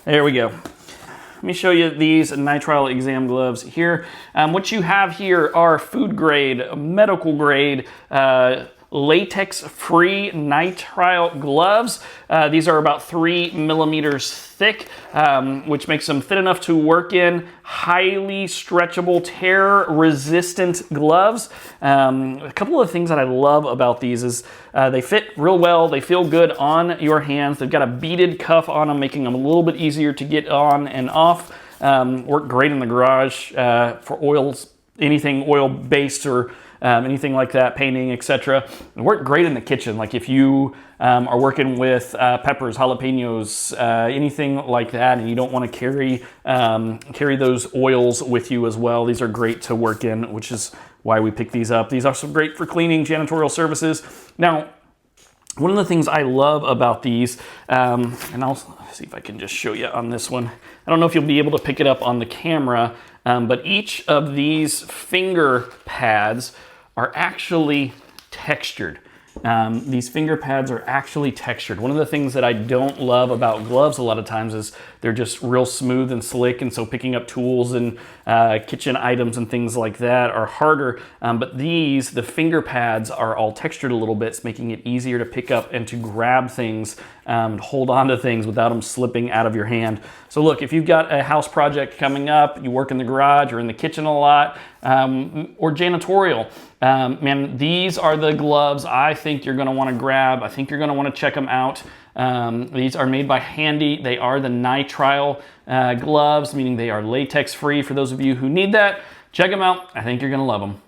There we go. Let me show you these nitrile exam gloves here. What you have here are food grade, medical grade, latex-free nitrile gloves. These are about 3 millimeters thick, which makes them thin enough to work in. Highly stretchable, tear-resistant gloves. A couple of things that I love about these is they fit real well. They feel good on your hands. They've got a beaded cuff on them, making them a little bit easier to get on and off. Work great in the garage for oils, anything oil-based or anything like that, painting, etc. It worked great in the kitchen, like if you are working with peppers, jalapenos, anything like that, and you don't want to carry those oils with you as well. These are great to work in, which is why we picked these up. These are also great for cleaning, janitorial services. Now, one of the things I love about these, and I'll see if I can just show you on this one. I don't know if you'll be able to pick it up on the camera, but each of these finger pads are actually textured. These finger pads are actually textured. One of the things that I don't love about gloves a lot of times is they're just real smooth and slick, and so picking up tools and kitchen items and things like that are harder. But the finger pads are all textured a little bit, making it easier to pick up and to grab things, hold on to things without them slipping out of your hand. So look, if you've got a house project coming up, you work in the garage or in the kitchen a lot, or janitorial, man, these are the gloves I think you're gonna wanna grab. I think you're gonna wanna check them out. These are made by Handy. They are the nitrile gloves, meaning they are latex free for those of you who need that. Check them out. I think you're gonna love them.